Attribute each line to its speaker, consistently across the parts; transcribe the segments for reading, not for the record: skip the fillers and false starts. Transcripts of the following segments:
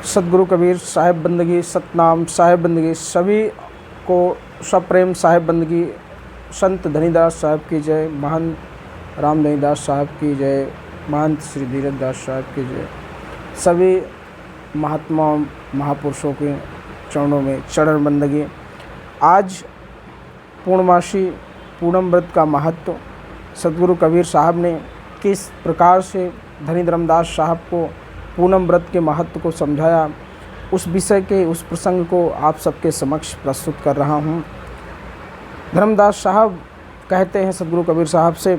Speaker 1: सतगुरु कबीर साहिब बंदगी, सतनाम साहिब बंदगी, सभी को सप्रेम साहिब बंदगी। संत धनीदास साहब की जय, महंत राम धनीदास साहब की जय, महंत श्री धीरज दास साहब की जय। सभी महात्माओं महापुरुषों के चरणों में चरण बंदगी। आज पूर्णमासी पूनम व्रत का महत्व सतगुरु कबीर साहब ने किस प्रकार से धनी धर्मदास साहब को पूनम व्रत के महत्व को समझाया, उस विषय के उस प्रसंग को आप सबके समक्ष प्रस्तुत कर रहा हूँ। धर्मदास साहब कहते हैं सतगुरु कबीर साहब से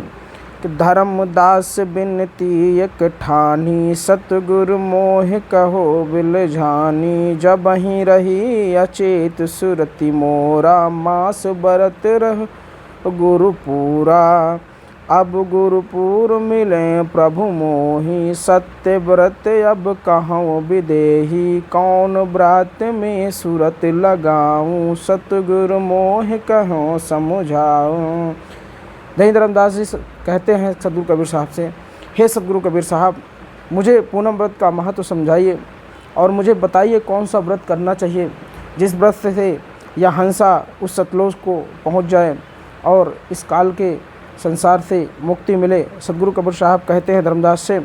Speaker 1: कि धर्मदास बिनती एक ठानी, सतगुरु मोह कहो बिलझानी। जब ही रही अचेत सुरति मोरा, मास बरत रह गुरु पूरा। अब गुरुपुर मिले प्रभु मोही, सत्य व्रत अब कहूँ विदेही। कौन व्रत में सूरत लगाऊँ, सतगुरु मोह कहूँ समझाऊँ। धनी धर्मदास जी कहते हैं सतगुरु कबीर साहब से, हे सतगुरु कबीर साहब, मुझे पूनम व्रत का महत्व समझाइए और मुझे बताइए कौन सा व्रत करना चाहिए जिस व्रत से यह हंसा उस सतलोक को पहुँच जाए और इस काल के संसार से मुक्ति मिले। सतगुरु कबीर साहब कहते हैं धर्मदास से,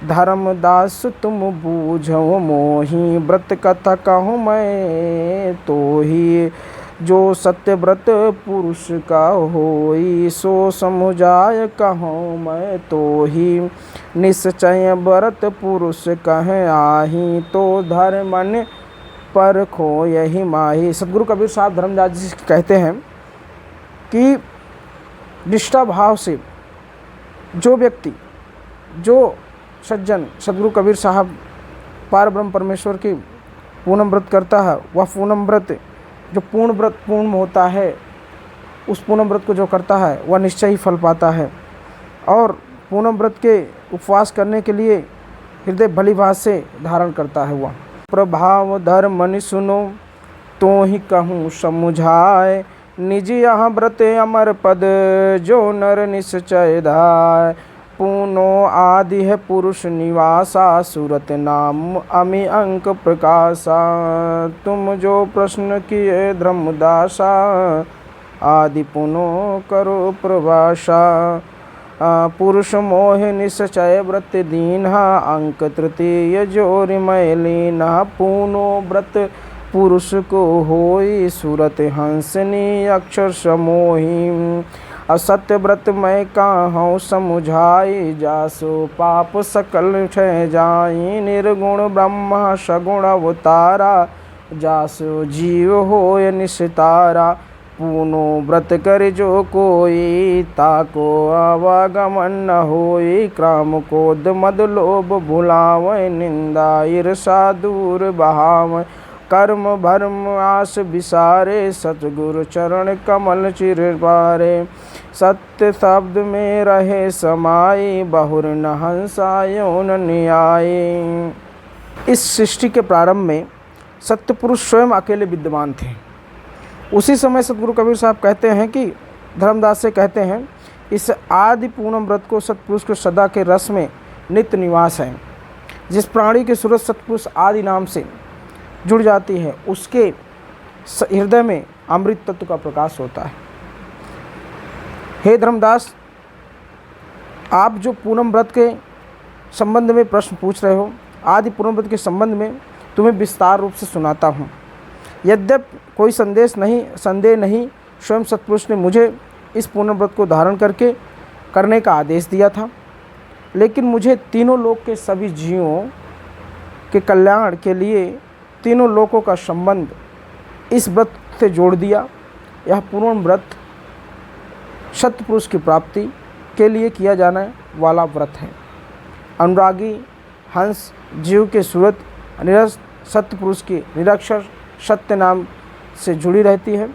Speaker 1: धर्मदास तुम बूझो मोही, व्रत कथा कहूँ मैं तो ही। जो सत्य व्रत पुरुष का होई, सो समुझाय कहूँ मैं तो ही। निश्चय व्रत पुरुष कहे आही, तो धर्मन पर खो यही माही। सतगुरु कबीर साहब धर्मदास जी कहते हैं कि निष्ठा भाव से जो व्यक्ति, जो सज्जन सतगुरु कबीर साहब पार ब्रह्म परमेश्वर की पूनम व्रत करता है, वह पूनम व्रत जो पूर्ण व्रत पूर्ण होता है, उस पूनम व्रत को जो करता है वह निश्चय ही फल पाता है। और पूनम व्रत के उपवास करने के लिए हृदय भली भाव से धारण करता है वह। प्रभाव धर्म सुनो तो ही कहूँ समुझाए, निज यहाँ व्रत अमर पद जो नर निश्चय धाय। पूनो आदि है पुरुष निवासा, सूरत नाम अमि अंक प्रकाशा। तुम जो प्रश्न किए धर्मदासा, आदि पुनो करो प्रवासा। पुरुष मोह निश्चय व्रत दीन्हा, अंक तृतीय जोरि मैलीना। पूनो व्रत पुरुष को होई, सूरत हंसनी अक्षर समोही। असत्य व्रत मैं कहूँ समुझाई, जासो पाप सकल क्षय जाई। निर्गुण ब्रह्मा सगुण अवतारा, जासो जीव होय निस्तारा। पूनो व्रत कर जो कोई, ताको आवागमन न होई। क्राम क्रोध मद लोभ भुलावै, निंदा ईर्षा दूर बहावै। कर्म भर्म आस विसारे, सतगुरु चरण कमल चिर पारे। सत्य शब्द में रहे समाई, बहुर न हंसायो न न्यायी। इस सृष्टि के प्रारंभ में सत्य पुरुष स्वयं अकेले विद्यमान थे। उसी समय सतगुरु कबीर साहब कहते हैं कि धर्मदास से कहते हैं, इस आदि पूनम व्रत को सतपुरुष के सदा के रस में नित्य निवास है। जिस प्राणी की सूरत सतपुरुष आदि नाम से जुड़ जाती है, उसके हृदय में अमृत तत्व का प्रकाश होता है। हे धर्मदास, आप जो पूनम व्रत के संबंध में प्रश्न पूछ रहे हो, आदि पूनम व्रत के संबंध में तुम्हें विस्तार रूप से सुनाता हूँ। यद्यपि कोई संदेह नहीं, स्वयं सतपुरुष ने मुझे इस पूनम व्रत को धारण करने का आदेश दिया था, लेकिन मुझे तीनों लोक के सभी जीवों के कल्याण के लिए तीनों लोकों का संबंध इस व्रत से जोड़ दिया। यह पूर्ण व्रत सत्पुरुष की प्राप्ति के लिए किया जाने वाला व्रत है। अनुरागी हंस जीव के सूरत निरस्त सत्पुरुष की निरक्षर सत्य नाम से जुड़ी रहती है।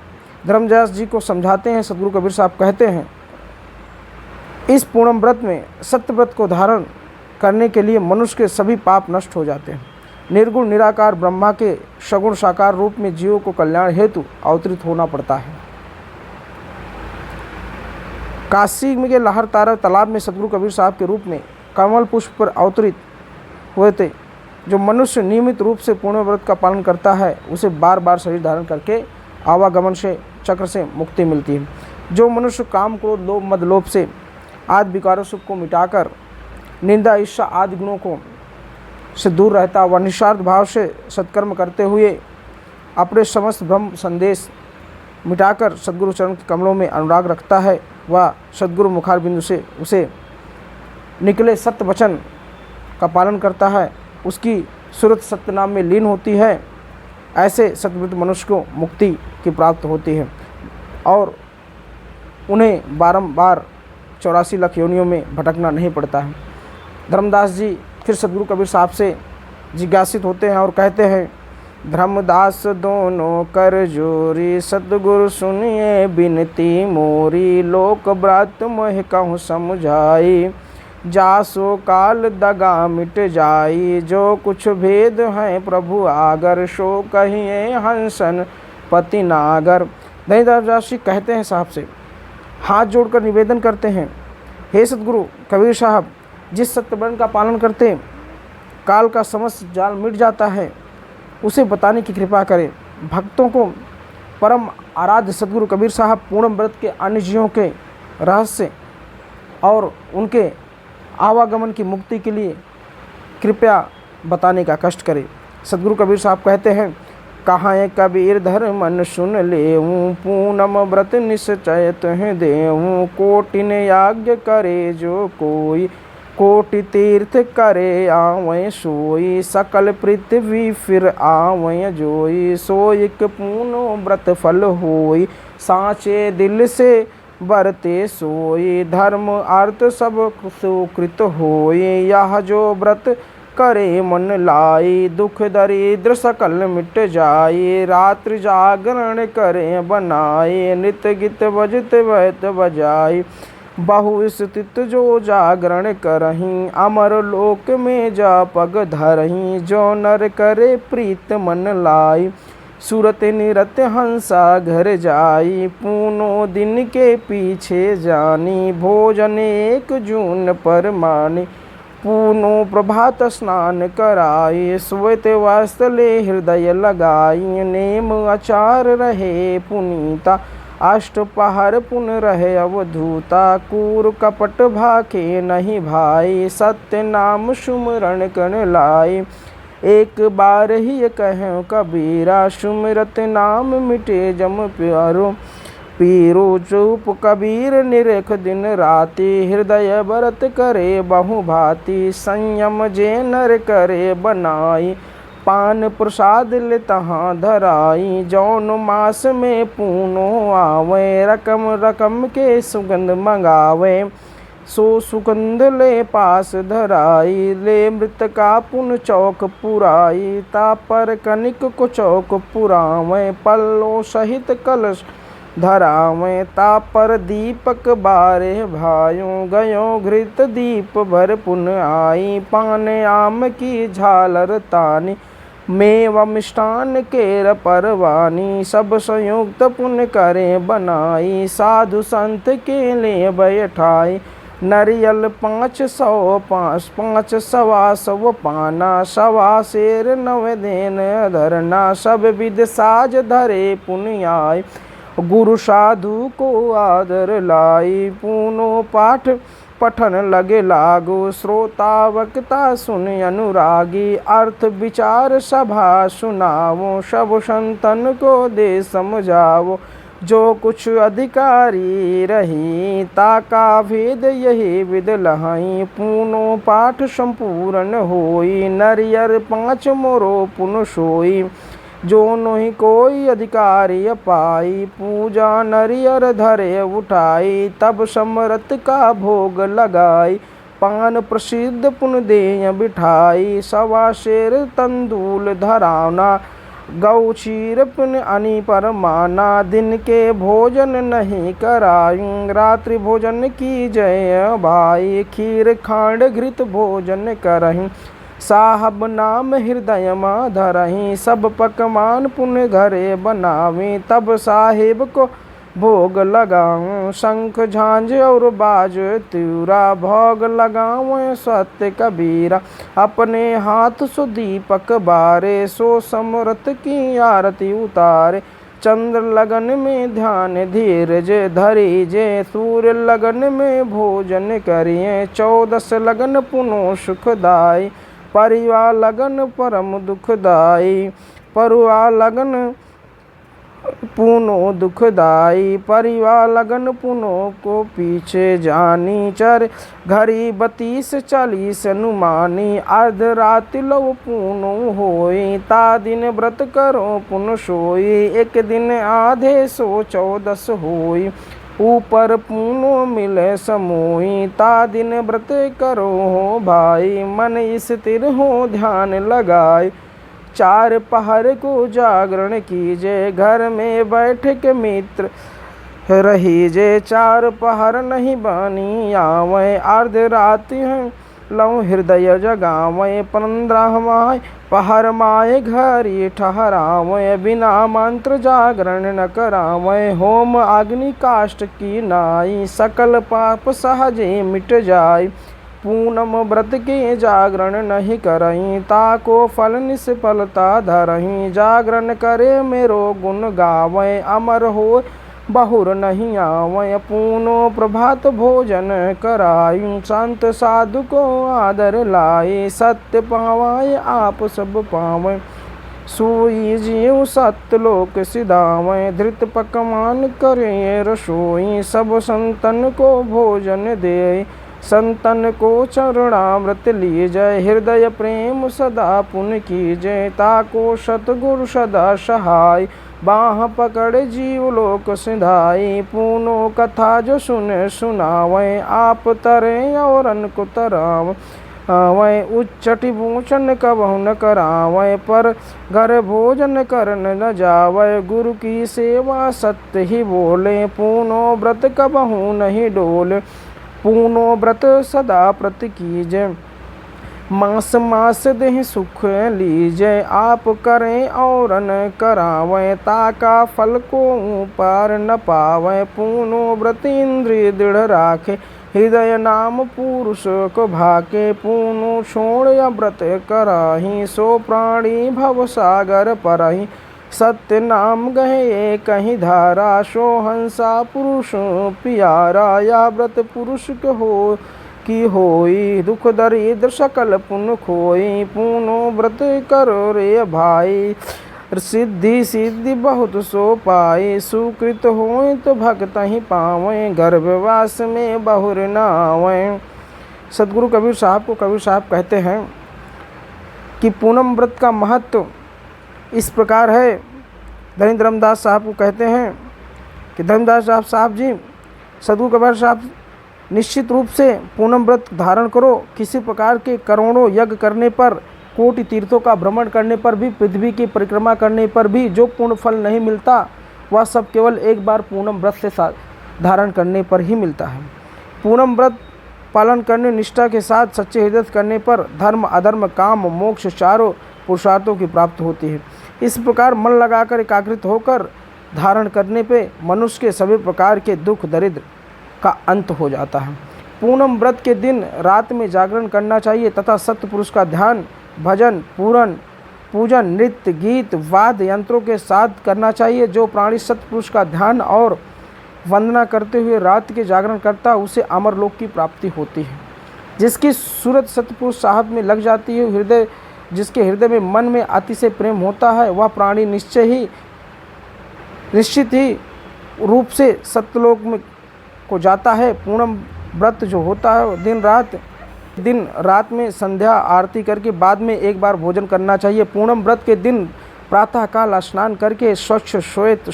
Speaker 1: धर्मदास जी को समझाते हैं सतगुरु कबीर साहब, कहते हैं इस पूनम व्रत में सत्य व्रत को धारण करने के लिए मनुष्य के सभी पाप नष्ट हो जाते हैं। निर्गुण निराकार ब्रह्मा के सगुण साकार रूप में जीवों को कल्याण हेतु अवतरित होना पड़ता है। काशी में के लहरतारा तालाब में सतगुरु कबीर साहब के रूप में कमल पुष्प पर अवतरित हुए थे। जो मनुष्य नियमित रूप से पूर्ण व्रत का पालन करता है उसे बार बार शरीर धारण करके आवागमन से चक्र से मुक्ति मिलती है। जो मनुष्य काम, क्रोध, लोभ, मद, लोभ से आदि विकारों को मिटाकर निंदा, ईर्ष्या आदि गुणों को से दूर रहता, वह निस्वार्थ भाव से सत्कर्म करते हुए अपने समस्त भ्रम संदेश मिटाकर सद्गुरु चरण के कमलों में अनुराग रखता है, वह सद्गुरु मुखार बिंदु से उसे निकले सत्य वचन का पालन करता है, उसकी सूरत सत्य नाम में लीन होती है। ऐसे सत्वृत मनुष्य को मुक्ति की प्राप्त होती है और उन्हें बारंबार 84 लाख योनियों में भटकना नहीं पड़ता है। धर्मदास जी फिर सद्गुरु कबीर साहब से जिज्ञासित होते हैं और कहते हैं, धर्मदास दोनों कर जोरी, सतगुरु सुनिए बिनती मोरी, लोक ब्रात मोह कहूँ समझाई, जासो काल दगा मिट जाई, जो कुछ भेद है प्रभु आगर, सो कहिए हंसन पति नागर। धनीदास जी कहते हैं साहब से, हाथ जोड़कर निवेदन करते हैं, हे सतगुरु कबीर साहब, जिस सत्यवर्ण का पालन करते काल का समस्त जाल मिट जाता है उसे बताने की कृपा करें। भक्तों को परम आराध्य सतगुरु कबीर साहब पूर्ण व्रत के अन्य जीवों के रहस्य और उनके आवागमन की मुक्ति के लिए कृपया बताने का कष्ट करें। सतगुरु कबीर साहब कहते हैं, कहाँ कबीर धर्मन सुन लेऊँ, पूनम व्रत निश्चय तुह देऊँ, कोटिन याज्ञ करे जो कोई, कोटि तीर्थ करे आवै सोई, सकल पृथ्वी फिर आवै जोई, सोइक पूनो व्रत फल होई, साँचे दिल से बरते सोई, धर्म अर्थ सब सुकृत होई, यह जो व्रत करे मन लाई, दुख दरिद्र सकल मिट जाई, रात्रि जागरण करे बनाए, नित गीत बजत बहत बजाई, बहु स्थित जो जागरण करहीं, अमर लोक में जा पग धरहीं, जो नर करे प्रीत मन लाई, सूरत निरत हंसा घर जाई, पूनो दिन के पीछे जानी, भोजन एक जून पर मानी, पूनो प्रभात स्नान कराई, श्वेत वस्त्र हृदय लगाई, नेम आचार रहे पुनीता, अष्टपहर पुन रहे अवधूता, कूर कपट भाखे नहीं भाई, सत्य नाम सुमरण कर लाई, एक बार ही कहो कबीरा, सुमिरत नाम मिटे जम प्यारो, पीरो चुप कबीर निरख दिन राति, हृदय व्रत करे बहु भांति, संयम जे नर करे बनाई, पान प्रसाद ले तहाँ धराई, जौन मास में पूनो आवे, रकम रकम के सुगंध मंगावे, सो सुगंध ले पास धराई, ले मृत का पुन चौक पुराई, तापर कनिक को चौक पुरावे, पल्लो सहित कलश धरावे, तापर दीपक बारे भायों, गयो घृत दीप भर पुन आई, पान आम की झालर तानी, मेवा मिष्टान केर परवानी, सब संयुक्त पुण्य करे बनाई, साधु संत के लिए बैठाई, नरियल 500 5 सवा सौ पाना, सवा शेर 9 दिन धरना, सब विध साज धरे पुनियाई, गुरु साधु को आदर लाई, पूनो पाठ पठन लगे लागो, श्रोता वक्ता सुन अनुरागी, अर्थ विचार सभा सुनावो, सब संतन को दे समझावो, जो कुछ अधिकारी रही ताका भेद यही विद लहाई, पूनो पाठ संपूर्ण होई, नरियर 5 मोरो पुन सोई, जो नहीं कोई अधिकारी पाई, पूजा नरियर धरे उठाई, तब समरत का भोग लगाई, पान प्रसिद्ध पुन देय बिठाई, सवा शेर तंदूल धरावना, गौ क्षीर पुन अनि पर माना, दिन के भोजन नहीं करायूं, रात्रि भोजन की जय भाई, खीर खांड घृत भोजन करहीं, साहब नाम हृदय मा धरहीं, सब पकवान पुन घरे बनावें, तब साहेब को भोग लगाऊं शंख झांझ और बाज त्यूरा, भोग लगाऊं सत्य कबीरा, अपने हाथ सो दीपक बारे, सो समरथ की आरती उतारे। चंद्र लगन में ध्यान धीरज धरी जे, सूर्य लगन में भोजन करिए, 14 लगन पुनो सुखदाई, परिवार लगन परम दुखदाई, परुआ लगन पुनो दुखदाई, परिवार लगन पुनो को पीछे जानी, चर घड़ी 32-40 अनुमानी, अर्ध राति लव पुनो होई, ता दिन व्रत करो पुन सोई, एक दिन आधे सो 14 होई, ऊपर पुनो मिले समोई, ता दिन व्रत करो हो भाई, मन स्थिर हो ध्यान लगाए, 4 पहर को जागरण कीजे, घर में बैठ के मित्र रहीजे, 4 पहर नहीं बानी आवे, अर्ध राति है लव हृदय जगावे, 15वां पहर माए घरी ठहरावे, बिना मंत्र जागरण न करावे, होम अग्नि काष्ठ की नाई, सकल पाप सहजे मिट जाय, पूनम व्रत के जागरण नहीं करहीं, ताको फल निष्फलता धरहीं, जागरण करे मेरो गुण गावे, अमर हो बहुर नहीं आवे, पूनो प्रभात भोजन कराई, संत साधु को आदर लाई, सत्य पावाए आप सब पावे, सोई जीव सत्यलोक सिधावे, धृत पकवान करे रसोई, सब संतन को भोजन दे, संतन को चरणामृत लीजय, हृदय प्रेम सदा पुन कीजय, ताको सतगुरु सदा सहाय, बाह पकड़ जीव लोक सिधाई, पूनो कथा जो सुने सुनावे, आप तरे और को तराव वै, उच्चटि भूषण कबहु न करावै, पर घर भोजन करन न जावै, गुरु की सेवा सत्य ही बोले, पूनो व्रत कबहु नहीं डोले, पूनो व्रत सदा प्रत कीजय, मास मास देह सुख लीजय, आप करें और न करावें, ताका फल को पार न पावें, पूनो व्रत इंद्रिय दृढ़ राखे, हृदय नाम पुरुष को भाके, पूनो छोड़ या व्रत कराही, सो प्राणी भव सागर परही, सत्य नाम गहे कहीं धारा, सो हंसा पुरुष प्यारा, या व्रत पुरुष को हो की होई, दुख दरिद्र सकल पुन खोई, पूनो व्रत करो रे भाई, सिद्धि सिद्धि बहुत सो पाए, सुकृत होए तो भक्त ही पावे, गर्भवास में बहुर न आवे। सदगुरु कबीर साहब को कबीर साहब कहते हैं कि पूनम व्रत का महत्व इस प्रकार है। धनी धर्मदास साहब को कहते हैं कि धर्मदास साहब जी, सदगुरु कबीर साहब निश्चित रूप से पूनम व्रत धारण करो, किसी प्रकार के करोड़ों यज्ञ करने पर, कोटि तीर्थों का भ्रमण करने पर भी, पृथ्वी की परिक्रमा करने पर भी जो पूर्ण फल नहीं मिलता, वह सब केवल एक बार पूनम व्रत से धारण करने पर ही मिलता है। पूनम व्रत पालन करने, निष्ठा के साथ सच्चे हृदय करने पर धर्म अधर्म काम मोक्ष चारों पुरुषार्थों की प्राप्ति होती है। इस प्रकार मन लगाकर एकाग्रित होकर धारण करने पे मनुष्य के सभी प्रकार के दुख दरिद्र का अंत हो जाता है। पूनम व्रत के दिन रात में जागरण करना चाहिए तथा सत्य पुरुष का ध्यान भजन पूजन नृत्य गीत वाद्य यंत्रों के साथ करना चाहिए। जो प्राणी सत्य पुरुष का ध्यान और वंदना करते हुए रात के जागरण करता है, उसे अमर लोक की प्राप्ति होती है। जिसकी सूरत सतपुरुष साहब में लग जाती है, जिसके हृदय में मन में अतिशय प्रेम होता है, वह प्राणी निश्चित ही रूप से सत्यलोक में को जाता है। पूनम व्रत जो होता है, दिन रात में संध्या आरती करके बाद में एक बार भोजन करना चाहिए। पूनम व्रत के दिन प्रातःकाल स्नान करके स्वच्छ श्वेत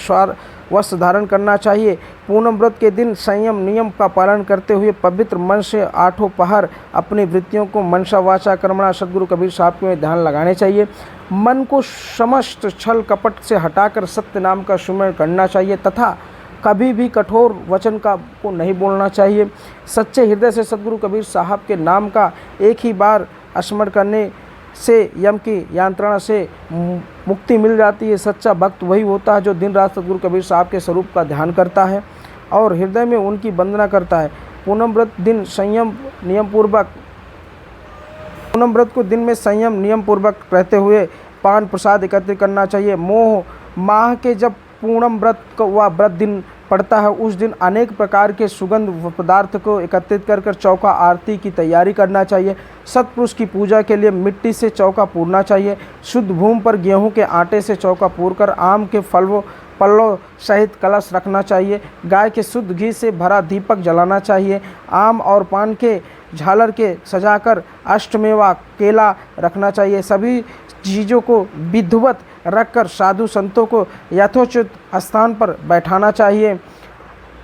Speaker 1: वस्त्र धारण करना चाहिए। पूनम व्रत के दिन संयम नियम का पालन करते हुए पवित्र मन से 8 पहर अपनी वृत्तियों को मनसा वाचा कर्मणा सद्गुरु कबीर साहब के ध्यान लगाने चाहिए। मन को समस्त छल कपट से हटाकर सत्य नाम का सुमिरन करना चाहिए तथा कभी भी कठोर वचन को नहीं बोलना चाहिए। सच्चे हृदय से सद्गुरु कबीर साहब के नाम का एक ही बार स्मरण करने से यम की यंत्रणा से मुक्ति मिल जाती है। सच्चा भक्त वही होता है जो दिन रात सद्गुरु कबीर साहब के स्वरूप का ध्यान करता है और हृदय में उनकी वंदना करता है। पूनम व्रत दिन संयम नियम पूर्वक पूनम व्रत को दिन में संयम नियम पूर्वक रहते हुए पान प्रसाद एकत्रित करना चाहिए। मोह माह के जब पूनम व्रत को वह व्रत दिन पड़ता है उस दिन अनेक प्रकार के सुगंध पदार्थ को एकत्रित कर चौका आरती की तैयारी करना चाहिए। सतपुरुष की पूजा के लिए मिट्टी से चौका पूरना चाहिए। शुद्ध भूमि पर गेहूं के आटे से चौका पूरकर आम के पल्लों सहित कलश रखना चाहिए। गाय के शुद्ध घी से भरा दीपक जलाना चाहिए। आम और पान के झालर के सजाकर अष्टमेवा केला रखना चाहिए। सभी चीज़ों को विधिवत रखकर साधु संतों को यथोचित स्थान पर बैठाना चाहिए।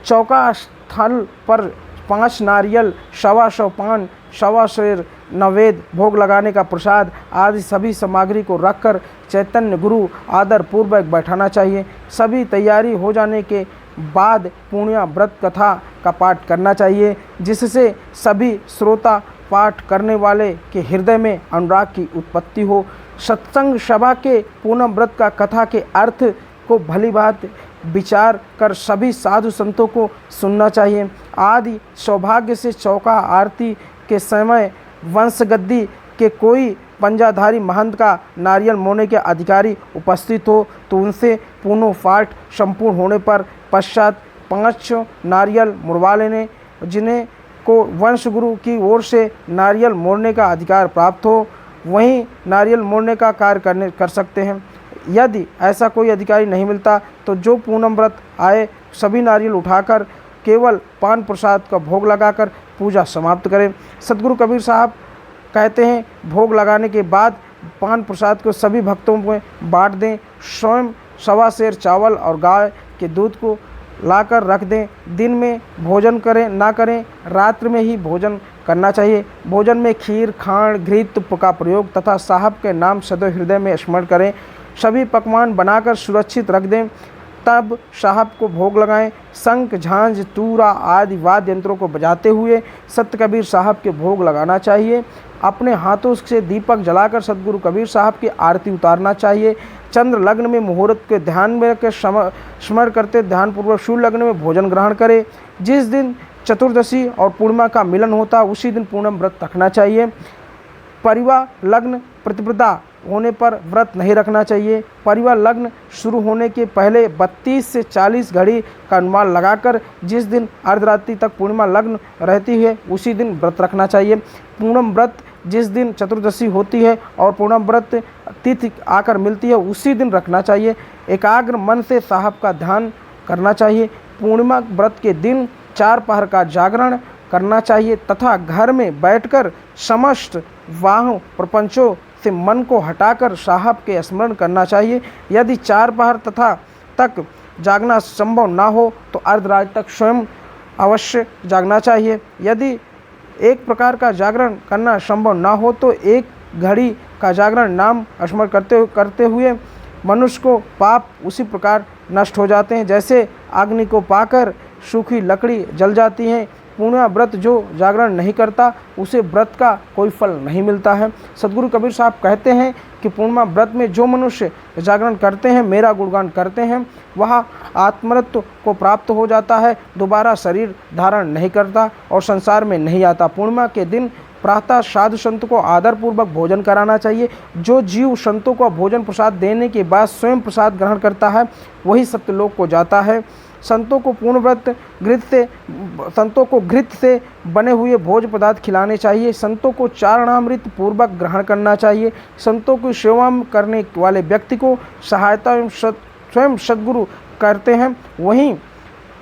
Speaker 1: चौका स्थल पर 5 नारियल, 125 पान, 125 शेर नवेद, भोग लगाने का प्रसाद आदि सभी सामग्री को रखकर चैतन्य गुरु आदर पूर्वक बैठाना चाहिए। सभी तैयारी हो जाने के बाद पुण्य व्रत कथा का पाठ करना चाहिए जिससे सभी श्रोता पाठ करने वाले के हृदय में अनुराग की उत्पत्ति हो। सत्संग सभा के पूनम व्रत का कथा के अर्थ को भली बात विचार कर सभी साधु संतों को सुनना चाहिए। आदि सौभाग्य से चौका आरती के समय वंशगद्दी के कोई पंजाधारी महंत का नारियल मोड़ने के अधिकारी उपस्थित हो तो उनसे पूर्णो पाठ संपूर्ण होने पर पश्चात 5 नारियल मुड़वा लेने। जिन्हें को वंश गुरु की ओर से नारियल मोड़ने का अधिकार प्राप्त हो वहीं नारियल मोड़ने का कार्य कर सकते हैं। यदि ऐसा कोई अधिकारी नहीं मिलता तो जो पूनम व्रत आए सभी नारियल उठाकर केवल पान प्रसाद का भोग लगाकर पूजा समाप्त करें। सद्गुरु कबीर साहब कहते हैं भोग लगाने के बाद पान प्रसाद को सभी भक्तों में बांट दें। स्वयं 1.25 सेर चावल और गाय के दूध को लाकर रख दें। दिन में भोजन करें ना करें, रात्रि में ही भोजन करना चाहिए। भोजन में खीर, खांड, घृत का प्रयोग तथा साहब के नाम सदैव हृदय में स्मरण करें। सभी पकवान बनाकर सुरक्षित रख दें, तब साहब को भोग लगाएं। शंख, झांझ, तूरा आदि वाद्य यंत्रों को बजाते हुए संत कबीर साहब के भोग लगाना चाहिए। अपने हाथों से दीपक जलाकर सद्गुरु कबीर साहब की आरती उतारना चाहिए। चंद्र लग्न में मुहूर्त के ध्यान में के स्मरण करते ध्यानपूर्वक सूर्य लग्न में भोजन ग्रहण करें। जिस दिन चतुर्दशी और पूर्णिमा का मिलन होता है उसी दिन पूनम व्रत रखना चाहिए। परिवार लग्न प्रतिपदा होने पर व्रत नहीं रखना चाहिए। परिवार लग्न शुरू होने के पहले 32 से 40 घड़ी का अनुमान लगाकर जिस दिन अर्धरात्रि तक पूर्णिमा लग्न रहती है उसी दिन व्रत रखना चाहिए। पूनम व्रत जिस दिन चतुर्दशी होती है और पूनम व्रत तिथि आकर मिलती है उसी दिन रखना चाहिए। एकाग्र मन से साहब का ध्यान करना चाहिए। पूर्णिमा व्रत के दिन 4 पहर का जागरण करना चाहिए तथा घर में बैठकर समस्त वाह प्रपंचों से मन को हटाकर साहब के स्मरण करना चाहिए। यदि 4 पहर तथा तक जागना संभव ना हो तो अर्धरात्रि तक स्वयं अवश्य जागना चाहिए। यदि एक प्रकार का जागरण करना संभव ना हो तो 1 घड़ी का जागरण नाम स्मरण करते हुए मनुष्य को पाप उसी प्रकार नष्ट हो जाते हैं जैसे अग्नि को पाकर सूखी लकड़ी जल जाती है। पूर्णिमा व्रत जो जागरण नहीं करता उसे व्रत का कोई फल नहीं मिलता है। सद्गुरु कबीर साहब कहते हैं कि पूर्णिमा व्रत में जो मनुष्य जागरण करते हैं, मेरा गुणगान करते हैं, वह आत्मरत्व को प्राप्त हो जाता है, दोबारा शरीर धारण नहीं करता और संसार में नहीं आता। पूर्णिमा के दिन प्रातः साधु संत को आदरपूर्वक भोजन कराना चाहिए। जो जीव संतों को भोजन प्रसाद देने के बाद स्वयं प्रसाद ग्रहण करता है वही सत्यलोक को जाता है। संतों को पूर्ण व्रत घृत से बने हुए भोज पदार्थ खिलाने चाहिए। संतों को चारणामृत पूर्वक ग्रहण करना चाहिए। संतों की सेवा करने वाले व्यक्ति को सहायता स्वयं सद्गुरु करते हैं, वहीं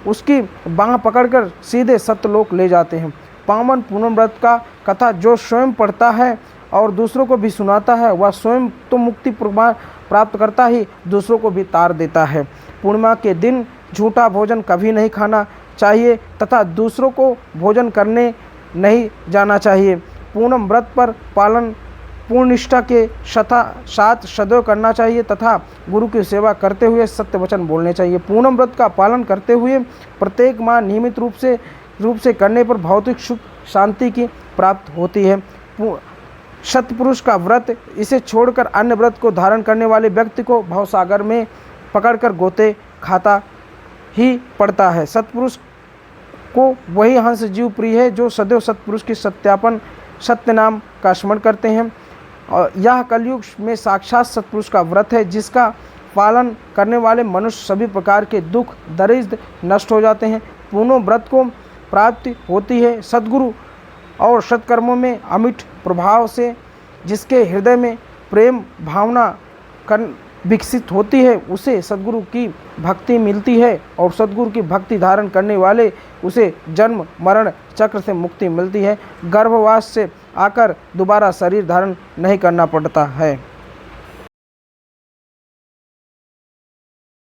Speaker 1: उसकी बाँह पकड़कर सीधे सत्यलोक ले जाते हैं। पावन पूनम व्रत का कथा जो स्वयं पढ़ता है और दूसरों को भी सुनाता है वह स्वयं तो मुक्ति प्राप्त करता ही दूसरों को भी तार देता है। पूर्णिमा के दिन झूठा भोजन कभी नहीं खाना चाहिए तथा दूसरों को भोजन करने नहीं जाना चाहिए। पूनम व्रत पर पालन पूर्ण निष्ठा के साथ सदैव करना चाहिए तथा गुरु की सेवा करते हुए सत्य वचन बोलने चाहिए। पूनम व्रत का पालन करते हुए प्रत्येक माह नियमित रूप से करने पर भौतिक सुख शांति की प्राप्त होती है। सत्पुरुष का व्रत, इसे छोड़कर अन्य व्रत को धारण करने वाले व्यक्ति को भवसागर में पकड़कर गोते खाता ही पड़ता है। सत्पुरुष को वही हंस जीव प्रिय है जो सदैव सत्पुरुष की सत्यापन सत्य नाम का स्मरण करते हैं। और यह कलयुग में साक्षात सत्पुरुष का व्रत है, जिसका पालन करने वाले मनुष्य सभी प्रकार के दुख दरिद्र नष्ट हो जाते हैं। पूर्ण व्रत को प्राप्ति होती है सद्गुरु और सत्कर्मों में अमिट प्रभाव से, जिसके हृदय में प्रेम भावना विकसित होती है, उसे सद्गुरु की भक्ति मिलती है और सद्गुरु की भक्ति धारण करने वाले उसे जन्म मरण चक्र से मुक्ति मिलती है। गर्भवास से आकर दोबारा शरीर धारण नहीं करना पड़ता है।